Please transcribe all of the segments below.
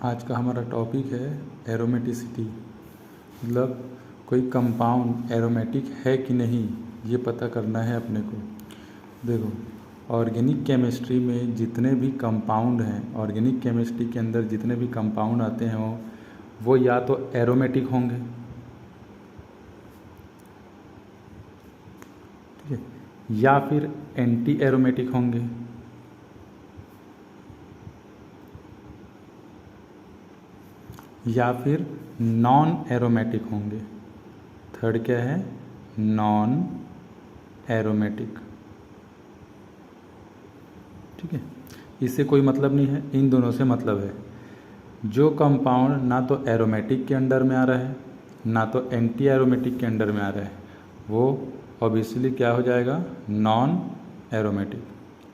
आज का हमारा टॉपिक है एरोमेटिसिटी, मतलब कोई कंपाउंड एरोमेटिक है कि नहीं ये पता करना है अपने को। देखो, ऑर्गेनिक केमिस्ट्री में जितने भी कंपाउंड हैं, ऑर्गेनिक केमिस्ट्री के अंदर जितने भी कंपाउंड आते हैं वो या तो एरोमेटिक होंगे, ठीक है, या फिर एंटी एरोमेटिक होंगे, या फिर नॉन एरोमेटिक होंगे। थर्ड क्या है? Non aromatic. ठीक है, इससे कोई मतलब नहीं है, इन दोनों से मतलब है। जो कंपाउंड ना तो एरोमेटिक के अंडर में आ रहा है ना तो एंटी एरोमेटिक के अंडर में आ रहा है, वो ऑब्वियसली क्या हो जाएगा? Non aromatic.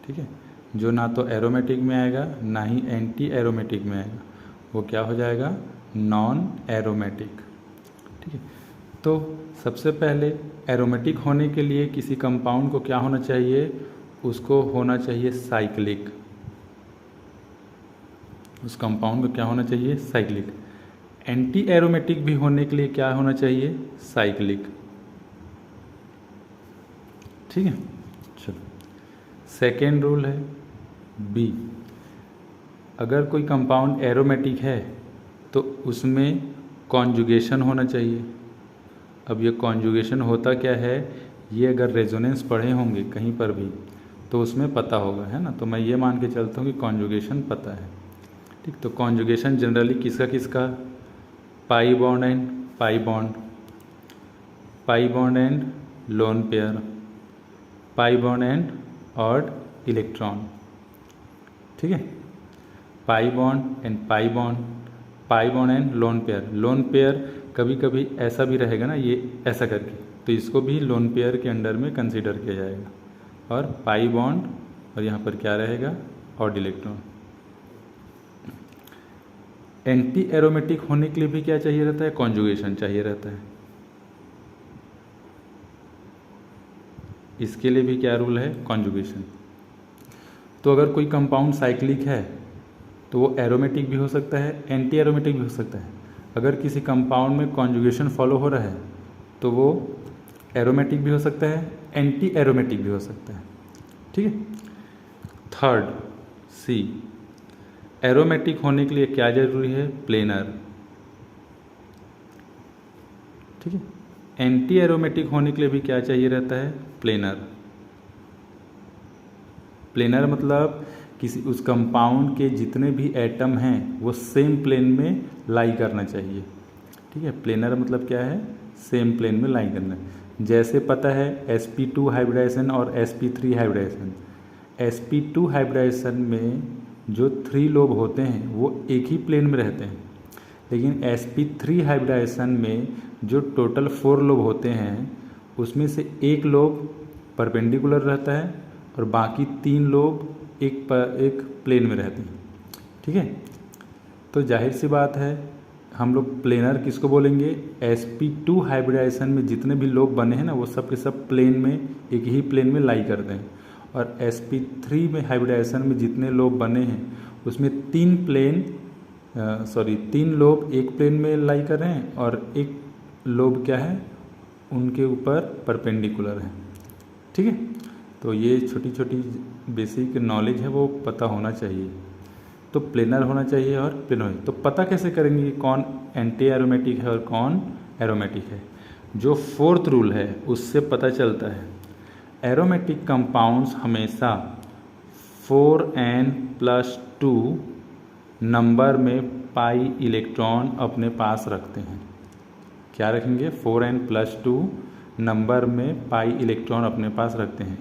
ठीक है, जो ना तो एरोमेटिक में आएगा ना ही एंटी एरोमेटिक में आएगा, वो क्या हो जाएगा? Non aromatic. ठीक है, तो सबसे पहले एरोमेटिक होने के लिए किसी कंपाउंड को क्या होना चाहिए? उसको होना चाहिए साइक्लिक। उस कंपाउंड को क्या होना चाहिए? साइक्लिक। एंटी एरोमेटिक भी होने के लिए क्या होना चाहिए? साइक्लिक। ठीक है, चलो सेकेंड रूल है बी। अगर कोई कंपाउंड एरोमेटिक है तो उसमें कॉन्जुगेशन होना चाहिए। अब ये कॉन्जुगेशन होता क्या है, ये अगर रेजोनेंस पढ़े होंगे कहीं पर भी तो उसमें पता होगा, है ना। तो मैं ये मान के चलता हूँ कि कॉन्जुगेशन पता है। ठीक, तो कॉन्जुगेशन जनरली किसका किसका? Pi bond and pi bond, pi bond and lone pair, pi bond and odd electron. ठीक है, pi bond and pi bond, pi bond and lone pair. Lone pair कभी कभी ऐसा भी रहेगा ना, ये ऐसा करके, तो इसको भी लोन पेयर के अंडर में कंसीडर किया जाएगा। और पाई बॉन्ड और यहाँ पर क्या रहेगा? Odd electron. एंटी एरोमेटिक होने के लिए भी क्या चाहिए रहता है? कॉन्जुगेशन चाहिए रहता है। इसके लिए भी क्या रूल है? कॉन्जुगेशन। तो अगर कोई कंपाउंड साइक्लिक है तो वो एरोमेटिक भी हो सकता है, एंटी एरोमेटिक भी हो सकता है। अगर किसी कंपाउंड में कॉन्जुगेशन फॉलो हो रहा है तो वो एरोमेटिक भी हो सकता है, एंटी एरोमेटिक भी हो सकता है। ठीक है, थर्ड सी, एरोमेटिक होने के लिए क्या जरूरी है? प्लेनर। ठीक है, एंटी एरोमेटिक होने के लिए भी क्या चाहिए रहता है? प्लेनर। प्लेनर मतलब किसी उस कंपाउंड के जितने भी एटम हैं वो सेम प्लेन में लाई करना चाहिए। ठीक है, प्लेनर मतलब क्या है? सेम प्लेन में लाई करना। जैसे पता है sp2 हाइब्रिडाइजेशन और sp3 हाइब्रिडाइजेशन, sp2 हाइब्रिडाइजेशन में जो 3 लोब होते हैं वो एक ही प्लेन में रहते हैं, लेकिन sp3 हाइब्रिडाइजेशन में जो टोटल 4 लोब होते हैं उसमें से एक लोब परपेंडिकुलर रहता है और बाकी 3 लोब एक प्लेन में रहते हैं। ठीक है, तो जाहिर सी बात है हम लोग प्लेनर किसको बोलेंगे? sp2 हाइब्रिडाइजेशन में जितने भी लोब बने हैं ना वो सब के सब प्लेन में, एक ही प्लेन में लाई करते हैं। और sp3 में हाइब्रिडाइजेशन में जितने लोब बने हैं उसमें 3 लोब एक प्लेन में लाई कर रहे हैं और एक लोब क्या है? उनके ऊपर परपेंडिकुलर है। ठीक है, तो ये छोटी छोटी बेसिक नॉलेज है वो पता होना चाहिए। तो प्लेनर होना चाहिए और प्लेनर। तो पता कैसे करेंगे कि कौन एंटी एरोमेटिक है और कौन एरोमेटिक है? जो फोर्थ रूल है उससे पता चलता है। एरोमेटिक कंपाउंड्स हमेशा 4n+2 नंबर में पाई इलेक्ट्रॉन अपने पास रखते हैं। क्या रखेंगे? 4n+2 नंबर में पाई इलेक्ट्रॉन अपने पास रखते हैं।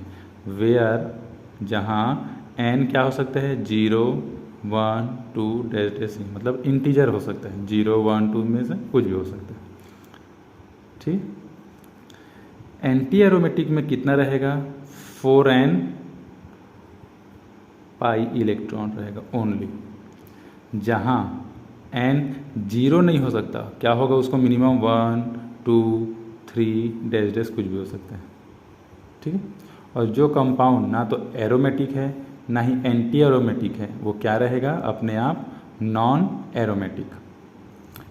वेयर, जहाँ n क्या हो सकता है? 0, 1, 2 डैश, मतलब इंटीजर हो सकता है, 0, 1, 2 में से कुछ भी हो सकता है। ठीक, एंटी एरोमेटिक में कितना रहेगा? 4n पाई इलेक्ट्रॉन रहेगा ओनली। जहाँ n 0 नहीं हो सकता, क्या होगा? उसको मिनिमम 1, 2, 3 डैश कुछ भी हो सकता है। ठीक है, और जो कंपाउंड ना तो एरोमेटिक है ना ही एंटी एरोमेटिक है वो क्या रहेगा? अपने आप नॉन एरोमेटिक।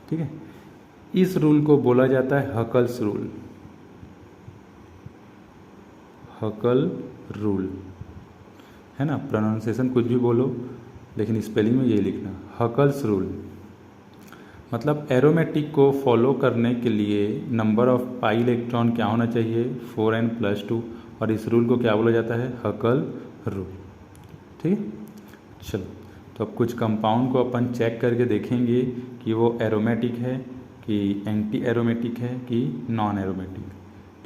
ठीक है, इस रूल को बोला जाता है हकल्स रूल। हकल रूल है ना, प्रोनाउंसिएशन कुछ भी बोलो लेकिन स्पेलिंग में यही लिखना, हकल्स रूल। मतलब एरोमेटिक को फॉलो करने के लिए नंबर ऑफ पाई इलेक्ट्रॉन क्या होना चाहिए, 4n+2, और इस रूल को क्या बोला जाता है, हकल रूल। ठीक है, चलो तो अब कुछ कंपाउंड को अपन चेक करके देखेंगे कि वो एरोमेटिक है कि एंटी एरोमेटिक है कि नॉन एरोमेटिक।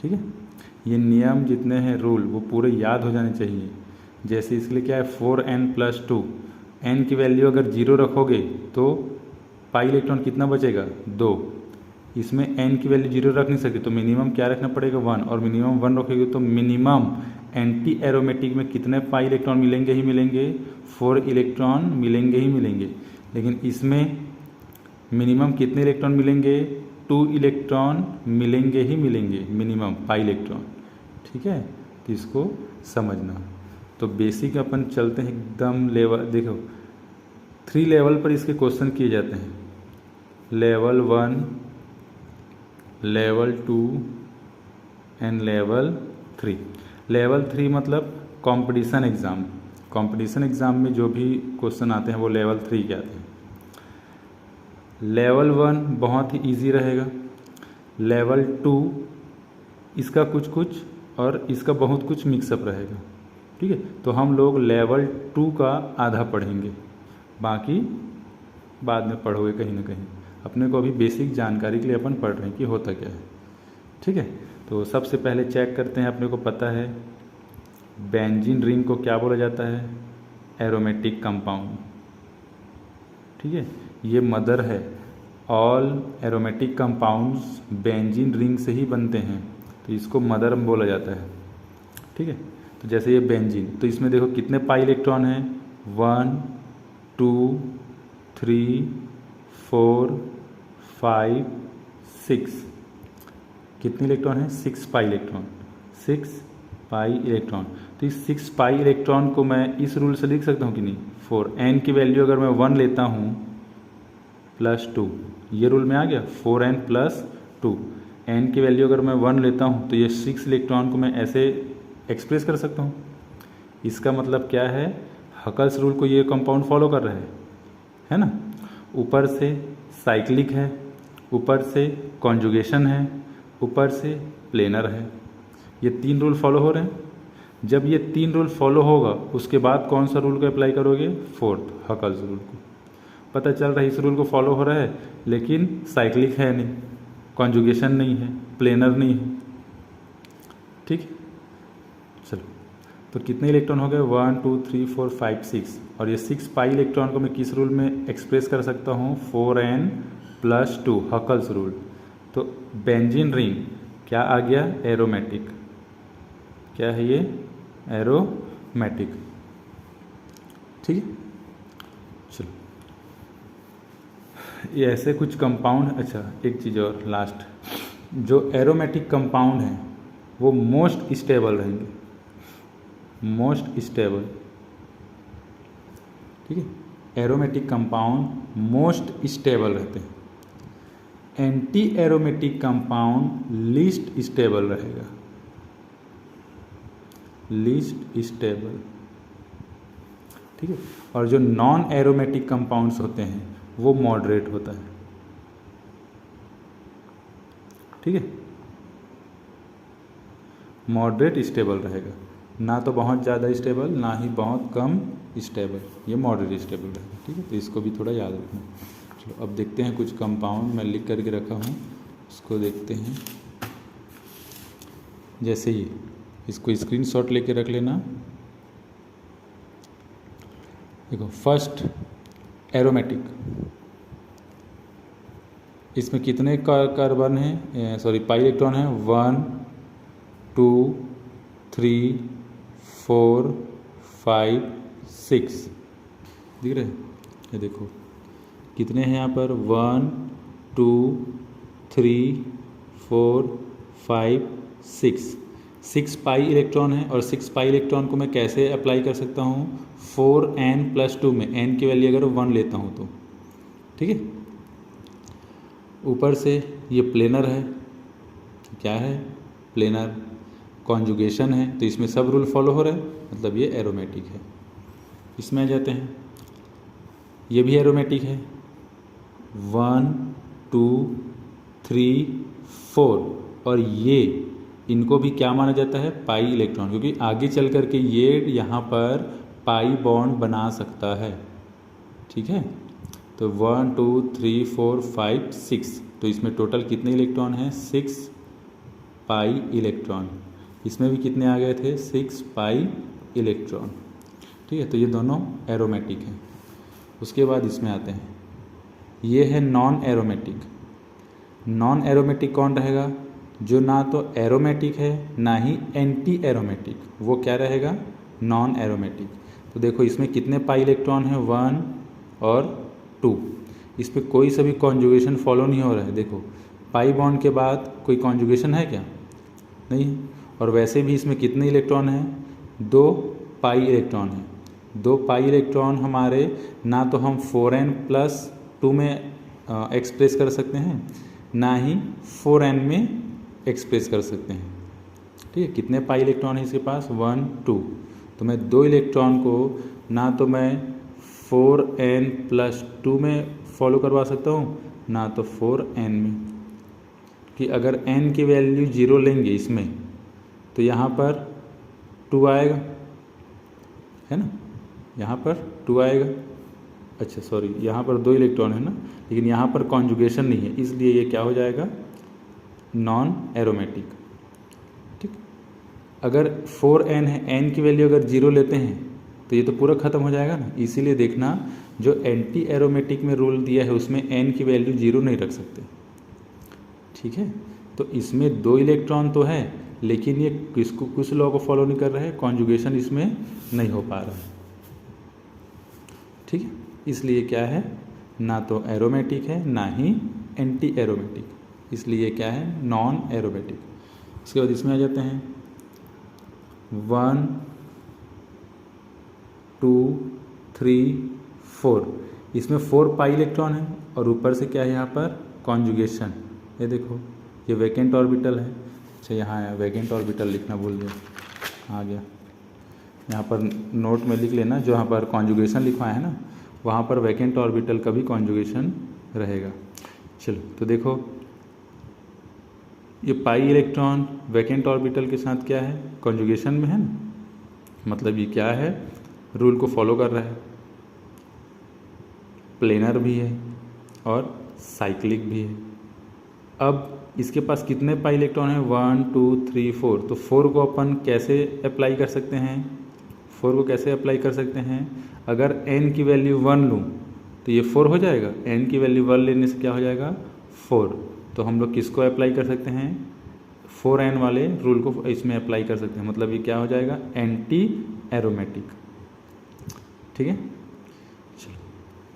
ठीक है, ये नियम जितने हैं रूल वो पूरे याद हो जाने चाहिए। जैसे इसलिए क्या है, 4n+2, n की वैल्यू अगर 0 रखोगे तो पाई इलेक्ट्रॉन कितना बचेगा, 2। इसमें n की वैल्यू 0 रख नहीं सकते तो मिनिमम क्या रखना पड़ेगा, 1, और मिनिमम 1 रखोगे तो मिनिमम एंटी एरोमेटिक में कितने पाई इलेक्ट्रॉन मिलेंगे ही मिलेंगे, 4 इलेक्ट्रॉन मिलेंगे ही मिलेंगे। लेकिन इसमें मिनिमम कितने इलेक्ट्रॉन मिलेंगे, 2 इलेक्ट्रॉन मिलेंगे ही मिलेंगे मिनिमम पाई इलेक्ट्रॉन। ठीक है, तो इसको समझना। तो बेसिक अपन चलते हैं एकदम लेवल, देखो 3 लेवल पर इसके क्वेश्चन किए जाते हैं, level 1, level 2 and level 3। Level 3 मतलब कंपटीशन एग्ज़ाम। कंपटीशन एग्ज़ाम में जो भी क्वेश्चन आते हैं वो लेवल 3 के आते हैं। लेवल 1 बहुत ही इजी रहेगा, लेवल 2 इसका कुछ कुछ और इसका बहुत कुछ मिक्सअप रहेगा। ठीक है, तो हम लोग लेवल 2 का आधा पढ़ेंगे, बाकी बाद में पढ़ोगे कहीं ना कहीं। अपने को अभी बेसिक जानकारी के लिए अपन पढ़ रहे हैं कि होता क्या है। ठीक है, तो सबसे पहले चेक करते हैं, अपने को पता है बेंजीन रिंग को क्या बोला जाता है, एरोमेटिक कंपाउंड। ठीक है, ये मदर है, all aromatic compounds benzene ring से ही बनते हैं, तो इसको मदर बोला जाता है। ठीक है, तो जैसे ये बेंजीन, तो इसमें देखो कितने पाई इलेक्ट्रॉन हैं, 1 2 3 4 5 6। कितने इलेक्ट्रॉन हैं, 6 पाई इलेक्ट्रॉन, 6 पाई इलेक्ट्रॉन। तो इस 6 पाई इलेक्ट्रॉन को मैं इस रूल से लिख सकता हूँ कि नहीं, 4, n की वैल्यू अगर मैं 1 लेता हूँ +2, ये रूल में आ गया, 4n+2। n की वैल्यू अगर मैं 1 लेता हूँ तो ये 6 इलेक्ट्रॉन को मैं ऐसे एक्सप्रेस कर सकता हूँ। इसका मतलब क्या है, हकल्स रूल को ये कंपाउंड फॉलो कर रहा है ना। ऊपर से साइक्लिक है, ऊपर से कॉन्जुगेशन है, ऊपर से प्लेनर है, ये 3 रूल फॉलो हो रहे हैं। जब ये 3 रूल फॉलो होगा उसके बाद कौन सा रूल को अप्लाई करोगे, 4th हकल्स रूल को। पता चल रहा है इस रूल को फॉलो हो रहा है, लेकिन साइक्लिक है नहीं, कॉन्जुगेशन नहीं है, प्लेनर नहीं है। ठीक है, चलो तो कितने इलेक्ट्रॉन हो गए, 1 2 3 4 5 6, और ये 6 पाई इलेक्ट्रॉन को मैं किस रूल में एक्सप्रेस कर सकता हूँ, 4n+2 हकल्स रूल। तो बेंजीन रिंग क्या आ गया, एरोमेटिक। क्या है ये, एरोमेटिक। ठीक है, चलो ये ऐसे कुछ कंपाउंड। अच्छा एक चीज़ और लास्ट, जो एरोमेटिक कंपाउंड हैं वो मोस्ट स्टेबल रहेंगे, मोस्ट स्टेबल। ठीक है, एरोमेटिक कंपाउंड मोस्ट स्टेबल रहते हैं, anti aromatic compound least stable रहेगा, लीस्ट स्टेबल। ठीक है, और जो नॉन एरोमेटिक कंपाउंड्स होते हैं वो मॉडरेट होता है। ठीक है, मॉडरेट स्टेबल रहेगा, ना तो बहुत ज़्यादा स्टेबल ना ही बहुत कम स्टेबल, ये मॉडरेट स्टेबल रहेगा। ठीक है, तो इसको भी थोड़ा याद रखना। चलो अब देखते हैं कुछ कंपाउंड मैं लिख करके रखा हूँ, उसको देखते हैं। जैसे ये, इसको स्क्रीनशॉट लेके रख लेना। देखो फर्स्ट एरोमेटिक, इसमें कितने कार्बन हैं, सॉरी पाई इलेक्ट्रॉन हैं, 1 2 3 4 5 6। दिख रहे हैं, ये देखो कितने हैं यहाँ पर, 1 2 3 4 5 6। 6 पाई इलेक्ट्रॉन है, और 6 पाई इलेक्ट्रॉन को मैं कैसे अप्लाई कर सकता हूँ, 4n+2 में n की वैल्यू अगर 1 लेता हूँ तो ठीक है। ऊपर से ये प्लेनर है, क्या है प्लेनर, कॉन्जुगेशन है, तो इसमें सब रूल फॉलो हो रहा है, मतलब ये एरोमेटिक है। इसमें आ जाते हैं, ये भी एरोमेटिक है, 1 2 3 4, और ये इनको भी क्या माना जाता है, पाई इलेक्ट्रॉन, क्योंकि आगे चल कर के ये यहाँ पर पाई बॉन्ड बना सकता है। ठीक है, तो 1 2 3 4 5 6, तो इसमें टोटल कितने इलेक्ट्रॉन हैं, 6 पाई इलेक्ट्रॉन। इसमें भी कितने आ गए थे, 6 पाई इलेक्ट्रॉन। ठीक है, तो ये दोनों एरोमेटिक हैं। उसके बाद इसमें आते हैं, ये है नॉन एरोमेटिक। नॉन एरोमेटिक कौन रहेगा, जो ना तो एरोमेटिक है ना ही एंटी एरोमेटिक, वो क्या रहेगा, नॉन एरोमेटिक। तो देखो इसमें कितने पाई इलेक्ट्रॉन हैं, 1 और 2। इस पर कोई सा भी कॉन्जुगेशन फॉलो नहीं हो रहा है। देखो पाई बॉन्ड के बाद कोई कॉन्जुगेशन है क्या, नहीं है। और वैसे भी इसमें कितने इलेक्ट्रॉन हैं, 2 पाई इलेक्ट्रॉन हैं। 2 पाई इलेक्ट्रॉन हमारे ना तो हम 4n+2 में एक्सप्रेस कर सकते हैं, ना ही 4n में एक्सप्रेस कर सकते हैं। ठीक है, कितने पाई इलेक्ट्रॉन है इसके पास, 1 2। तो मैं 2 इलेक्ट्रॉन को ना तो मैं 4n+2 में फॉलो करवा सकता हूँ, ना तो 4n में, कि अगर n की वैल्यू 0 लेंगे इसमें तो यहाँ पर 2 आएगा, है ना, यहाँ पर 2 आएगा। अच्छा सॉरी, यहाँ पर 2 इलेक्ट्रॉन है ना, लेकिन यहाँ पर कॉन्जुगेशन नहीं है, इसलिए ये क्या हो जाएगा, नॉन एरोमेटिक। ठीक, अगर 4n है, n की वैल्यू अगर 0 लेते हैं तो ये तो पूरा ख़त्म हो जाएगा ना। इसीलिए देखना जो एंटी एरोमेटिक में रूल दिया है उसमें n की वैल्यू 0 नहीं रख सकते। ठीक है, तो इसमें 2 इलेक्ट्रॉन तो है, लेकिन ये किसको, कुछ लॉ को फॉलो नहीं कर रहे हैं, कॉन्जुगेशन इसमें नहीं हो पा रहा है। ठीक है, इसलिए क्या है, ना तो एरोमेटिक है ना ही एंटी एरोमेटिक, इसलिए क्या है, नॉन एरोमेटिक। इसके बाद इसमें आ जाते हैं 1 2 3 4, इसमें 4 पाई इलेक्ट्रॉन है, और ऊपर से क्या है यहाँ पर, कॉन्जुगेशन। ये देखो ये वैकेंट ऑर्बिटल है। अच्छा यहाँ आया, वैकेंट ऑर्बिटल लिखना भूल गया, आ गया। यहाँ पर नोट में लिख लेना, जो यहाँ पर कॉन्जुगेशन लिखवाया है ना, वहाँ पर वैकेंट ऑर्बिटल का भी कॉन्जुगेशन रहेगा। चलो तो देखो ये पाई इलेक्ट्रॉन वैकेंट ऑर्बिटल के साथ क्या है, कॉन्जुगेशन में है ना, मतलब ये क्या है, रूल को फॉलो कर रहा है, प्लेनर भी है और साइक्लिक भी है। अब इसके पास कितने पाई इलेक्ट्रॉन हैं, 1 2 3 4। तो 4 को अपन कैसे अप्लाई कर सकते हैं, 4 को कैसे अप्लाई कर सकते हैं, अगर n की वैल्यू 1 लूँ तो ये 4 हो जाएगा, n की वैल्यू 1 लेने से क्या हो जाएगा, 4। तो हम लोग किसको अप्लाई कर सकते हैं, 4n वाले रूल को इसमें अप्लाई कर सकते हैं, मतलब ये क्या हो जाएगा, एंटी एरोमेटिक। ठीक है, चलो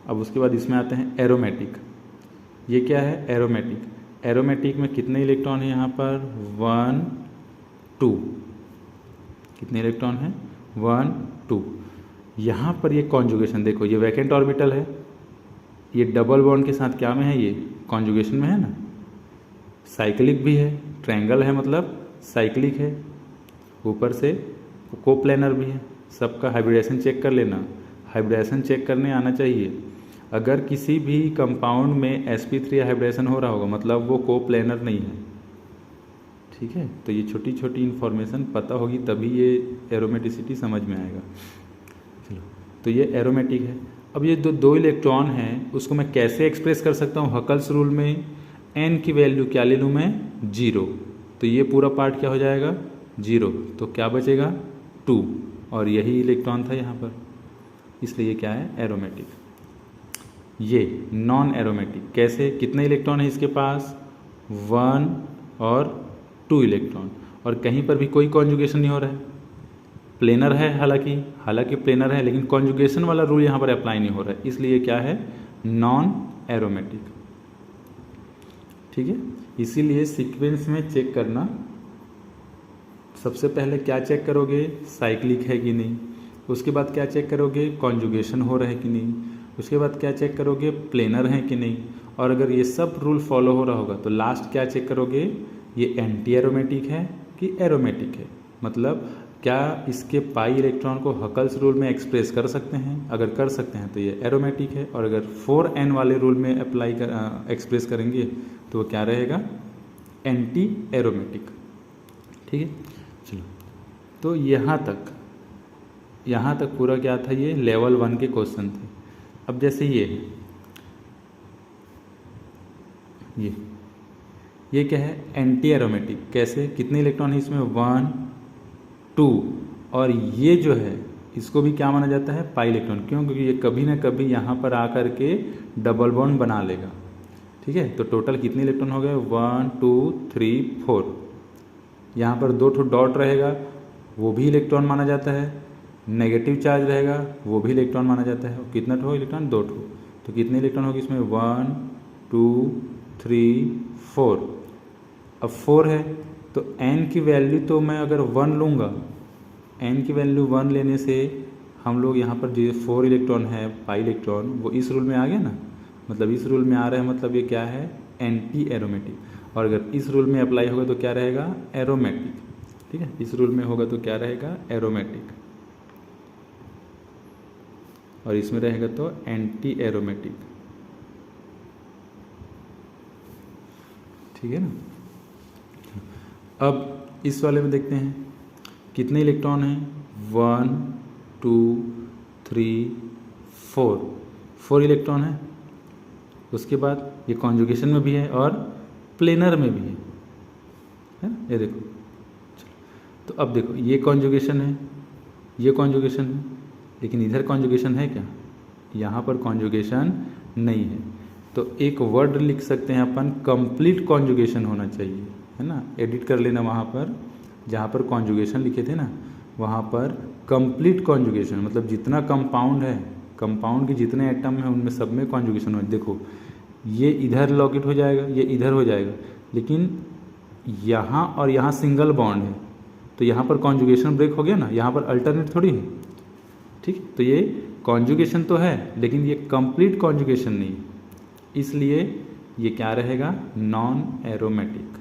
अब उसके बाद इसमें आते हैं एरोमेटिक। ये क्या है, एरोमेटिक। एरोमेटिक में कितने इलेक्ट्रॉन हैं यहाँ पर, 1 2। कितने इलेक्ट्रॉन हैं, 1 2। यहाँ पर ये कॉन्जुगेशन देखो, ये वैकेंट ऑर्बिटल है, ये डबल बॉन्ड के साथ क्या में है, ये कॉन्जुगेशन में है ना, साइक्लिक भी है, ट्रायंगल है मतलब साइक्लिक है, ऊपर से कोप्लेनर भी है। सबका हाइब्रिडेशन चेक कर लेना, हाइब्रिडेशन चेक करने आना चाहिए। अगर किसी भी कंपाउंड में sp3 हाइब्रिडेशन हो रहा होगा मतलब वो कोप्लेनर नहीं है। ठीक है, तो ये छोटी छोटी इन्फॉर्मेशन पता होगी तभी ये एरोमेटिसिटी समझ में आएगा। चलो तो ये एरोमेटिक है। अब ये दो इलेक्ट्रॉन हैं उसको मैं कैसे एक्सप्रेस कर सकता हूँ, हकल्स रूल में n की वैल्यू क्या ले लूँ मैं, 0। तो ये पूरा पार्ट क्या हो जाएगा, 0। तो क्या बचेगा, 2, और यही इलेक्ट्रॉन था यहाँ पर, इसलिए क्या है, एरोमेटिक। ये नॉन एरोमेटिक कैसे, कितने इलेक्ट्रॉन है इसके पास, 1 और 2 इलेक्ट्रॉन, और कहीं पर भी कोई कॉन्जुगेशन नहीं हो रहा है। प्लेनर है, हालांकि प्लेनर है, लेकिन कॉन्जुगेशन वाला रूल यहाँ पर अप्लाई नहीं हो रहा है, इसलिए क्या है, नॉन एरोमेटिक। ठीक है, इसीलिए सीक्वेंस में चेक करना, सबसे पहले क्या चेक करोगे, साइक्लिक है कि नहीं, उसके बाद क्या चेक करोगे, कॉन्जुगेशन हो रहा है कि नहीं, उसके बाद क्या चेक करोगे, प्लेनर है कि नहीं। और अगर ये सब रूल फॉलो हो रहा होगा तो लास्ट क्या चेक करोगे, ये एंटी एरोमेटिक है कि एरोमेटिक है, मतलब क्या इसके पाई इलेक्ट्रॉन को हकल्स रूल में एक्सप्रेस कर सकते हैं। अगर कर सकते हैं तो ये एरोमेटिक है, और अगर 4n वाले रूल में अप्लाई कर एक्सप्रेस करेंगे तो वो क्या रहेगा, एंटी एरोमेटिक। ठीक है, चलो तो यहाँ तक पूरा क्या था, ये लेवल 1 के क्वेश्चन थे। अब जैसे ये क्या है, एंटी एरोमेटिक। कैसे, कितने इलेक्ट्रॉन है इसमें, 1 2, और ये जो है इसको भी क्या माना जाता है, पाई इलेक्ट्रॉन। क्यों, क्योंकि ये कभी ना कभी यहाँ पर आकर के डबल बॉन्ड बना लेगा। ठीक है, तो टोटल कितने इलेक्ट्रॉन हो गए, 1 2 3 4। यहाँ पर 2 डॉट रहेगा, वो भी इलेक्ट्रॉन माना जाता है। नेगेटिव चार्ज रहेगा, वो भी इलेक्ट्रॉन माना जाता है। कितना ठो इलेक्ट्रॉन, 2 ठो। तो कितने इलेक्ट्रॉन होगी इसमें, 1 2 3 4। अब 4 है तो n की वैल्यू तो मैं अगर 1 लूँगा, n की वैल्यू 1 लेने से हम लोग यहाँ पर जो 4 इलेक्ट्रॉन है, पाई इलेक्ट्रॉन, वो इस रूल में आ गया ना। मतलब इस रूल में आ रहा है, मतलब ये क्या है, एंटी एरोमेटिक। और अगर इस रूल में अप्लाई होगा तो क्या रहेगा, एरोमेटिक। ठीक है, इस रूल में होगा तो क्या रहेगा, एरोमेटिक, और इसमें रहेगा तो एंटी एरोमेटिक। ठीक है ना। अब इस वाले में देखते हैं कितने इलेक्ट्रॉन हैं, 1 2 3 4 इलेक्ट्रॉन है। उसके बाद ये कॉन्जुगेशन में भी है और प्लेनर में भी है ना, ये देखो। चलो तो अब देखो, ये कॉन्जुगेशन है, ये कॉन्जुगेशन है, लेकिन इधर कॉन्जुगेशन है क्या, यहाँ पर कॉन्जुगेशन नहीं है। तो एक वर्ड लिख सकते हैं अपन, कंप्लीट कॉन्जुगेशन होना चाहिए, है ना। एडिट कर लेना, वहाँ पर जहाँ पर कॉन्जुगेशन लिखे थे ना, वहाँ पर कंप्लीट कॉन्जुगेशन, मतलब जितना कंपाउंड है, कंपाउंड के जितने एटम हैं उनमें सब में कॉन्जुगेशन हो। देखो ये इधर लॉकेट हो जाएगा, ये इधर हो जाएगा, लेकिन यहाँ और यहाँ सिंगल बॉन्ड है, तो यहाँ पर कॉन्जुगेशन ब्रेक हो गया ना, यहाँ पर अल्टरनेट थोड़ी है। ठीक, तो ये कॉन्जुगेशन तो है लेकिन ये कंप्लीट कॉन्जुगेशन नहीं है, इसलिए ये क्या रहेगा, नॉन एरोमेटिक।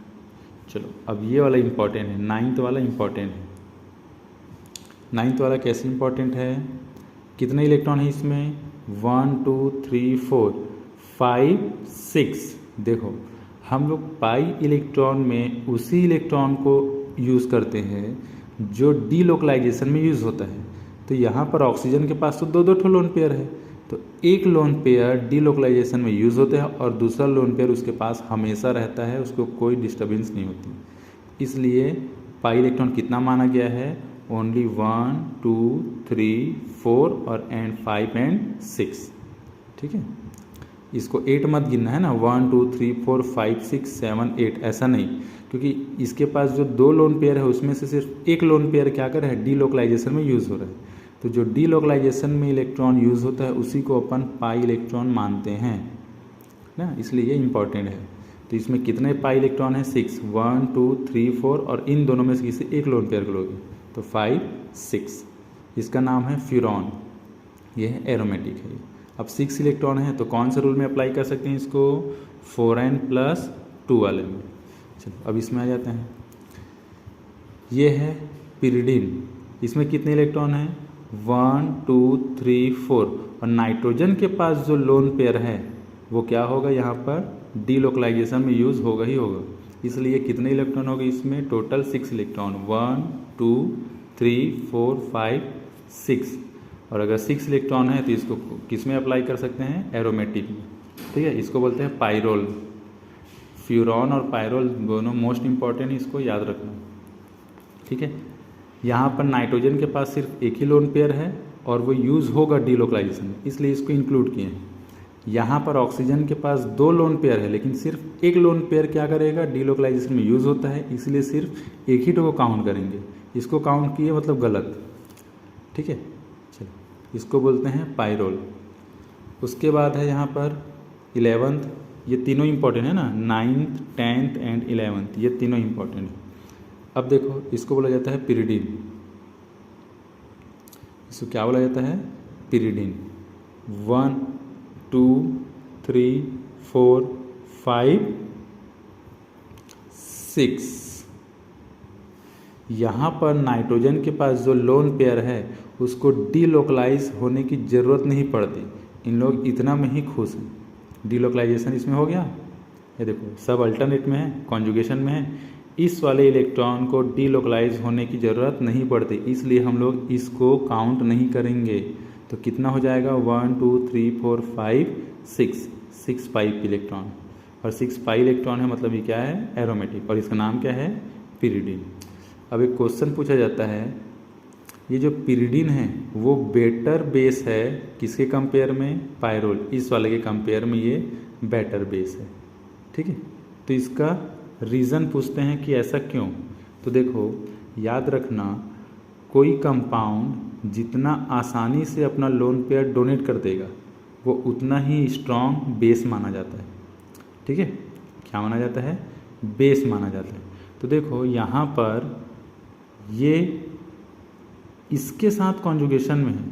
चलो अब ये वाला इम्पॉर्टेंट है, 9th वाला इम्पॉर्टेंट है। 9th वाला कैसे इम्पॉर्टेंट है, कितने इलेक्ट्रॉन है इसमें, 1 2 3 4 5 6। देखो हम लोग पाई इलेक्ट्रॉन में उसी इलेक्ट्रॉन को यूज़ करते हैं जो डीलोकलाइजेशन में यूज़ होता है। तो यहाँ पर ऑक्सीजन के पास तो 2 ठो लोन पेयर है, तो एक लोन पेयर डीलोकलाइजेशन में यूज़ होता है और दूसरा लोन पेयर उसके पास हमेशा रहता है, उसको कोई डिस्टर्बेंस नहीं होती। इसलिए पाई इलेक्ट्रॉन कितना माना गया है, ओनली 1 2 3 4 और एंड 5 एंड 6। ठीक है, इसको 8 मत गिनना है ना, 1 2 3 4 5 6 7 8, ऐसा नहीं, क्योंकि इसके पास जो 2 लोन पेयर है उसमें से सिर्फ एक लोन पेयर क्या कर रहा है, डीलोकलाइजेशन में यूज़ हो रहा है। तो जो डीलोकलाइजेशन में इलेक्ट्रॉन यूज़ होता है उसी को अपन पाई इलेक्ट्रॉन मानते हैं ना, इसलिए ये इंपॉर्टेंट है। तो इसमें कितने पाई इलेक्ट्रॉन है, 6, 1 2 3 4, और इन दोनों में से किसी एक लोन पेयर को लोगे तो 5 6। इसका नाम है फ्यूरॉन, ये है एरोमेटिक है। अब 6 इलेक्ट्रॉन है तो कौन से रूल में अप्लाई कर सकते हैं इसको, 4n+2 वाले में। चलो अब इसमें आ जाते हैं, ये है पिरिडीन। इसमें कितने इलेक्ट्रॉन हैं, 1 2 3 4, और नाइट्रोजन के पास जो लोन पेयर है वो क्या होगा, यहाँ पर डीलोकलाइजेशन में यूज़ होगा ही होगा। इसलिए कितने इलेक्ट्रॉन होंगे इसमें, टोटल 6 इलेक्ट्रॉन, 1 2 3 4 5 6। और अगर 6 इलेक्ट्रॉन है तो इसको किस में अप्लाई कर सकते हैं, एरोमेटिक में। ठीक है, इसको बोलते हैं पाइरोल। फ्यूरॉन और पाइरोल दोनों मोस्ट इंपॉर्टेंट, इसको याद रखना। ठीक है, यहाँ पर नाइट्रोजन के पास सिर्फ एक ही लोन पेयर है और वो यूज़ होगा डीलोकलाइजेशन में, इसलिए इसको इंक्लूड किए हैं। यहाँ पर ऑक्सीजन के पास 2 लोन पेयर है लेकिन सिर्फ एक लोन पेयर क्या करेगा, डीलोकलाइजेशन में यूज़ होता है, इसलिए सिर्फ एक ही को काउंट करेंगे। इसको काउंट किए मतलब गलत। ठीक है, चलो इसको बोलते हैं पाइरोल। उसके बाद है यहाँ पर 11th, ये तीनों इंपॉर्टेंट है ना, 9th 10th एंड 11th, ये तीनों इंपॉर्टेंट है। अब देखो इसको बोला जाता है पिरिडीन। इसको क्या बोला जाता है, पिरिडीन। 1 2 3 4 5 6। यहाँ पर नाइट्रोजन के पास जो लोन पेयर है उसको डीलोकलाइज होने की ज़रूरत नहीं पड़ती, इन लोग इतना में ही खुश हैं। डीलोकलाइजेशन इसमें हो गया, ये देखो सब अल्टरनेट में है, कॉन्जुगेशन में है, इस वाले इलेक्ट्रॉन को डीलोकलाइज होने की ज़रूरत नहीं पड़ती, इसलिए हम लोग इसको काउंट नहीं करेंगे। तो कितना हो जाएगा 1 2 3 4 5 6 पाई इलेक्ट्रॉन, और 6 पाई इलेक्ट्रॉन है मतलब ये क्या है, एरोमेटिक, और इसका नाम क्या है, पिरिडीन। अब एक क्वेश्चन पूछा जाता है, ये जो पिरिडीन है वो बेटर बेस है किसके कंपेयर में, पायरोल, इस वाले के कंपेयर में ये बेटर बेस है। ठीक है, तो इसका रीज़न पूछते हैं कि ऐसा क्यों। तो देखो याद रखना, कोई कंपाउंड जितना आसानी से अपना लोन पेयर डोनेट कर देगा वो उतना ही स्ट्रॉन्ग बेस माना जाता है। ठीक है, क्या माना जाता है, बेस माना जाता है। तो देखो यहाँ पर ये इसके साथ कॉन्जुगेशन में है,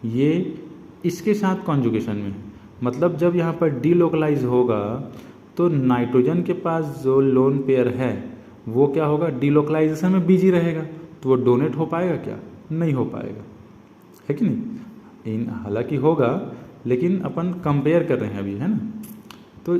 ये इसके साथ कॉन्जुगेशन में है, मतलब जब यहाँ पर डीलोकलाइज होगा तो नाइट्रोजन के पास जो लोन पेयर है वो क्या होगा, डीलोकलाइजेशन में बिजी रहेगा, तो वो डोनेट हो पाएगा क्या, नहीं हो पाएगा, है कि नहीं। हालांकि होगा लेकिन अपन कंपेयर कर रहे हैं अभी, है ना। तो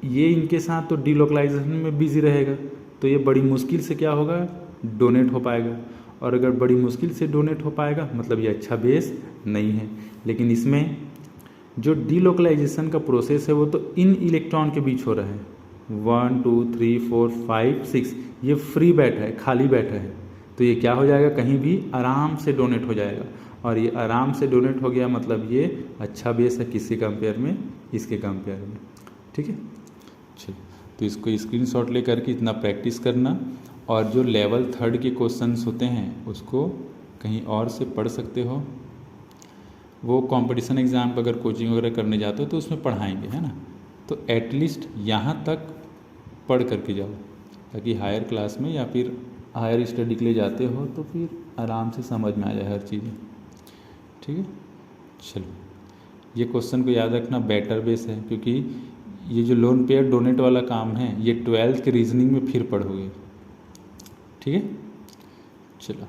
ये इनके साथ तो डीलोकलाइजेशन में बिजी रहेगा, तो ये बड़ी मुश्किल से क्या होगा, डोनेट हो पाएगा, और अगर बड़ी मुश्किल से डोनेट हो पाएगा मतलब ये अच्छा बेस नहीं है। लेकिन इसमें जो डीलोकलाइजेशन का प्रोसेस है वो तो इन इलेक्ट्रॉन के बीच हो रहा है, 1 2 3 4 5 6, ये फ्री बैठा है, खाली बैठा है, तो ये क्या हो जाएगा, कहीं भी आराम से डोनेट हो जाएगा, और ये आराम से डोनेट हो गया मतलब ये अच्छा बेस है किसके कंपेयर में, इसके कंपेयर में। ठीक है, चलिए तो इसको स्क्रीनशॉट लेकर के इतना प्रैक्टिस करना, और जो लेवल 3 के क्वेश्चंस होते हैं उसको कहीं और से पढ़ सकते हो, वो कंपटीशन एग्ज़ाम पर अगर कोचिंग वगैरह करने जाते हो तो उसमें पढ़ाएंगे, है ना। तो एटलीस्ट यहाँ तक पढ़ करके जाओ, ताकि हायर क्लास में या फिर हायर स्टडी के लिए जाते हो तो फिर आराम से समझ में आ जाए हर चीज़ें। ठीक है, चलो ये क्वेश्चन को याद रखना, बेटर बेस है, क्योंकि ये जो लोन पेयर डोनेट वाला काम है ये 12th के रीजनिंग में फिर पढ़ोगे। ठीक है, चलो।